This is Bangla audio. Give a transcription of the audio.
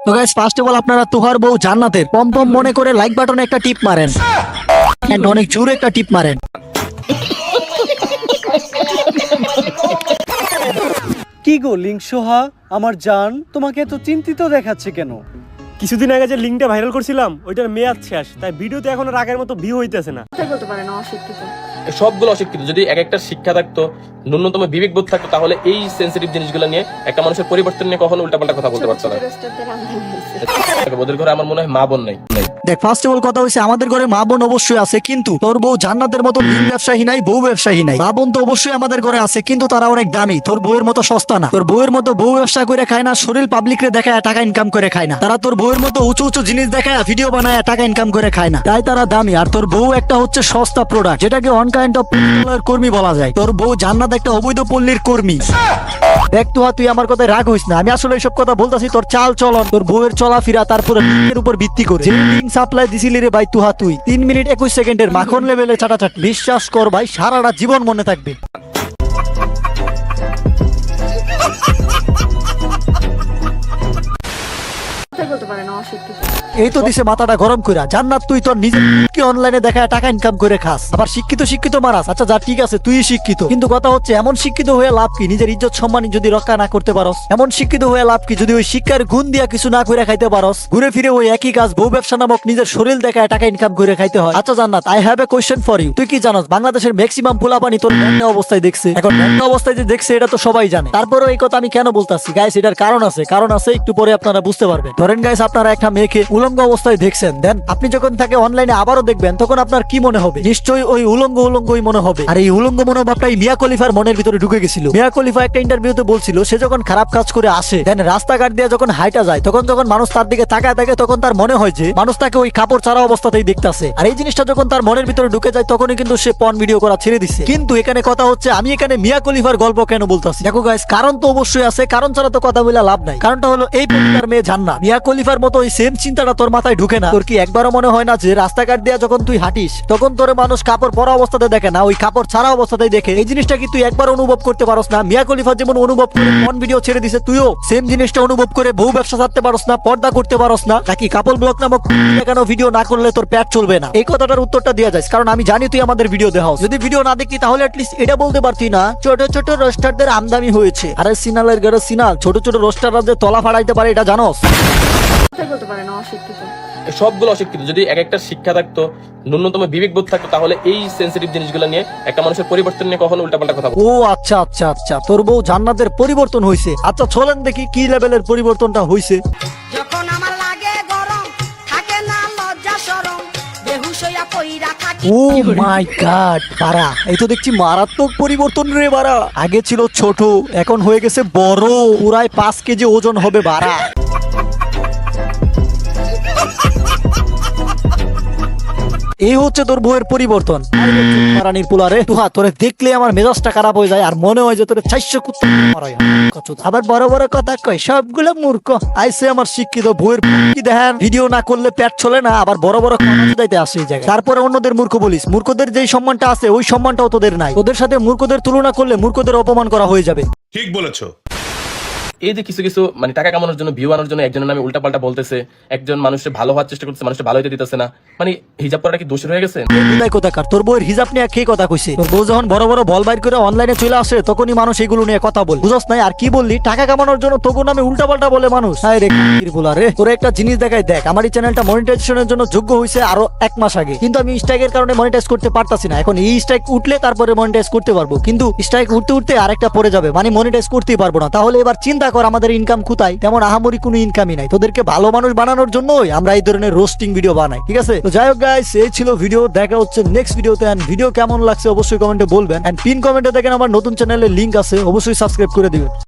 তো গাইস ফার্স্ট অফ অল আপনারা তুহার বউ জান্নাতের পম পম মনে করে লাইক বাটনে একটা টিপ মারেন এন্ড অনেক জোরে একটা টিপ মারেন। কি গো লিঙ্ক সোহা আমার জান, তোমাকে এত চিন্তিত দেখাচ্ছে কেন? কিছুদিন আগে যে লিঙ্কটা ভাইরাল করছিলাম ওইটার মেয়াদ শেষ, তাই ভিডিওতে এখন আর আগের মতো ভিউ হইতেছে না। কথাই বলতে পারে না, অশিক্ষিত। সবগুলো অশিক্ষিত। যদি এক একটা শিক্ষা থাকতো, ন্যূনতম বিবেকবোধ থাকতো, তাহলে এই সেন্সিটিভ জিনিসগুলো নিয়ে একটা মানুষের পরিবর্তন নিয়ে কখনো উল্টাপাল্টা কথা বলতে পারতো না। রেস্টুরেন্টের আমদানি হয়েছে। ওদের ঘরে আমার মনে হয় মা বোন নাই। দেখ ফার্স্ট অফ অল কথা হচ্ছে আমাদের ঘরে মা বোন অবশ্যই আছে, কিন্তু তোর বউ জান্নাতের মতো দিন ব্যবসায়ী নাই, বউ ব্যবসায়ী নাই। মা বোন তো অবশ্যই আমাদের ঘরে আছে, কিন্তু তারা অনেক দামি। তোর বউয়ের মতো সস্তা না। তোর বউয়ের মতো বউ ব্যবসা করে খায় না, শরীর পাবলিক রে দেখায় টাকা ইনকাম করে খায় না। তারা তোর বউয়ের মতো উঁচু উঁচু জিনিস দেখায় ভিডিও বানায় টাকা ইনকাম করে খায় না, তাই তারা দামি। আর তোর বউ একটা হচ্ছে সস্তা প্রোডাক্ট, যেটাকে অন কাইন্ড অফ কর্মী বলা যায়। তোর বউ জান্নাত একটা অবৈধ পল্লীর কর্মী। দেখ তুই আমার কথায় রাগ হইস না, আমি আসলে এইসব কথা বলতাছি তোর চাল চলন, তোর বউয়ের চলাফেরা, তারপরে লিঙ্কের উপর ভিত্তি করে। যে লিঙ্ক সাপ্লাই দিছিলি রে ভাই তুই 3 মিনিট 21 সেকেন্ডের মাখন লেভেলে ছাটাছাটি। বিশ্বাস কর ভাই, সারাটা জীবন মনে থাকবে। কথাই বলতে পারে না, অশিক্ষিত। এই তো দিছে মাথাটা গরম কইরা। জান্নাত তুই তোর নিজেকে অনলাইনে দেখায় টাকা ইনকাম করে খাস, আবার শিক্ষিত মারাস। আচ্ছা যা ঠিক আছে, তুই শিক্ষিত, কিন্তু কথা হচ্ছে এমন শিক্ষিত হয়ে লাভ কি? নিজের ইজ্জত সম্মান যদি রক্ষা না করতে পারস, এমন শিক্ষিত হয়ে লাভ কি যদি ওই শিক্ষার গুণ দিয়া কিছু না করে খাইতে পারস? ঘুরে ফিরে ওই একই কাজ বউ ব্যবসা নামক নিজের শরীর দেখায় টাকা ইনকাম করে খাইতে হয়। আচ্ছা Jannat, I have a question for you. তুই কি জানোস বাংলাদেশের ম্যাক্সিমাম পোলাপানি তোর ব্যাংকা অবস্থায় দেখছে? এখন ব্যাংকা অবস্থায় যে দেখছে এটা তো সবাই জানে, তারপরেও এই কথা আমি কেন বলতাছি গাইস? এটার কারণ আছে, একটু পরে আপনারা বুঝতে পারবেন। ধরেন গাইস, আপনারা একটা মেয়েকে উলঙ্গ অবস্থায় দেখছেন, দেন আপনি যখন তাকে অনলাইনে আবারও দেখবেন, তখন আপনার কি মনে হবে? নিশ্চয়ই ওই উলঙ্গই মনে হবে। আর এই উলঙ্গ মনোভাবটাই মিয়া খলিফার মনের ভিতরে ঢুকে গেছিল। মিয়া খলিফা একটা ইন্টারভিউতে বলছিল, সে যখন খারাপ কাজ করে আসে, দেন রাস্তাঘাট দিয়ে যখন হাইটা যায়, তখন যখন মানুষ তার দিকে তাকায় থাকে, তখন তার মনে হয় যে মানুষ তাকে ওই কাপড় ছাড়া অবস্থাতেই দেখতাছে। আর এই জিনিসটা যখন তার মনের ভিতরে ঢুকে যায়, তখনই কিন্তু সে পর্ন ভিডিও করা ছেড়ে দিচ্ছে। কিন্তু এখানে কথা হচ্ছে, আমি এখানে মিয়া খলিফার গল্প কেন বলতাছি? দেখো গাইস, কারণ তো অবশ্যই আছে, কারণ ছাড়া তো কথা বলে লাভ নাই। কারণটা হলো এই পরিবার মেয়ে জান্নাত। মিয়া খলিফার মতো ওই সেম চিন্তাটা তোর মাথায় ঢুকে না? তোর কি একবারও মনে হয় না যে রাস্তাঘাট দিয়ে যখন তুই হাঁটিস, তখন তোর মানুষ কাপড় পরা অবস্থাতে দেখে না, ওই কাপড় ছাড়া অবস্থাতেই দেখে? এই জিনিসটা কি তুই একবার অনুভব করতে পারস না? মিয়া খলিফা যেমন অনুভব করে পর্ন ভিডিও ছেড়ে দিছে, তুইও সেম জিনিসটা অনুভব করে বউ ব্যবসা ছাড়তে পারস না, পর্দা করতে পারস না? নাকি কাপল ব্লগ নামক কেন ভিডিও না করলে তোর পেট চলবে না? এই কথাটার উত্তরটা দেওয়া যায়, কারণ আমি জানি তুই আমাদের ভিডিও দেখাও। যদি ভিডিও না দেখতি তাহলে অ্যাটলিস্ট এটা বলতে পারতি না ছোট ছোট রোস্টারদের আমদানি হয়েছে। আরে সিনালের গেড়ে সিনাল, ছোট ছোট রোস্টাররা যে তলা ফাড়াইতে পারে এটা জানোস? কথাই বলতে পারে না, অশিক্ষিত। সবগুলো অশিক্ষিত। যদি এক একটা শিক্ষা থাকতো, ন্যূনতম বিবেকবোধ থাকতো, তাহলে এই সেন্সিটিভ জিনিসগুলো নিয়ে একটা মানুষের পরিবর্তন নিয়ে কখনো উল্টাপাল্টা কথা ও আচ্ছা, তোর বউ জান্নাতের পরিবর্তন হইছে। আচ্ছা চলেন দেখি কি লেভেলের পরিবর্তনটা হইছে। যখন আমার লাগে গরম থাকে না লজ্জা শরম বেহুশ হইয়া পইরা থাকি। ও মাই গড, বাড়া এই তো দেখছি মারাত্মক পরিবর্তন রে বাড়া। আগে ছিল ছোট, এখন হয়ে গেছে বড়, পুরাই 5 কেজি ওজন হবে বাড়া। এই হচ্ছে তোর বউয়ের পরিবর্তন। রানীর পোলারে তুহা, তোরে দেখলে আমার মেজাজটা খারাপ হয়ে যায়, আর মনে হয় যে তোরে 400 কুত্তা মারাই। আবার বড় বড় কথা কয়, সবগুলো মূর্খ। আইসে আমার শিক্ষিত বউয়ের কি দেখেন, ভিডিও না করলে পেট চলে না, আবার বড় বড় কথা দিতে আসে এই জায়গায়। তারপরে অন্যদের মূর্খ বলিস। মূর্খদের যেই সম্মানটা আছে ওই সম্মানটাও তোদের নাই। তোদের সাথে মূর্খদের তুলনা করলে মূর্খদের অপমান করা হয়ে যাবে। ঠিক বলেছো। এই যে কিছু মানে টাকা কামানোর জন্য, ভিউ আনার জন্য একজনের নামে উল্টাপাল্টা বলতেছে, একজন মানুষের ভালো হওয়ার চেষ্টা করতেছে, মানুষের ভালো হতে দিতেছে না, মানে হিজাব পরাটা কি দোষের হয়ে গেছে? কোথাকার তোর বউয়ের হিজাব নিয়ে কে কথা কইছে? তোর বউ যখন বড় বড় বল বাইর করে অনলাইনে চলে আসে, তখনই মানুষ এগুলো নিয়ে কথা বলে, বুঝছ নাই? আর কি বললি, টাকা কামানোর জন্য তোর নামে উল্টাপাল্টা বলে মানুষ। হায় রে রে, তোর একটা জিনিস দেখাই দেখ, আমার এই চ্যানেলটা মনিটাইজেশনের জন্য যোগ্য হয়েছে আরো 1 মাস আগে, কিন্তু আমি স্ট্রাইকের কারণে মনিটাইজ করতে পারতাছি না। এখন এই স্ট্রাইক উঠলে তারপরে মনিটাইজ করতে পারবো, কিন্তু স্ট্রাইক উঠতে আরেকটা পড়ে যাবে, মানে মনিটাইজ করতেই পারবো না। তাহলে এবার চিন্তা কর, আমাদের ইনকাম কোথায়? তেমন আহামরি কোনো ইনকামই নাই। তোদেরকে ভালো মানুষ বানানোর জন্যই আমরা এই ধরনের রোস্টিং ভিডিও বানাই, ঠিক আছে? তো যাই হোক গাইস, এই ছিল ভিডিও। দেখা হচ্ছে নেক্সট ভিডিওতে। এন্ড ভিডিও কেমন লাগছে অবশ্যই কমেন্টে বলবেন, এন্ড পিন কমেন্টে দেখেন আমার নতুন চ্যানেলের লিংক আছে, অবশ্যই সাবস্ক্রাইব করে দিবেন।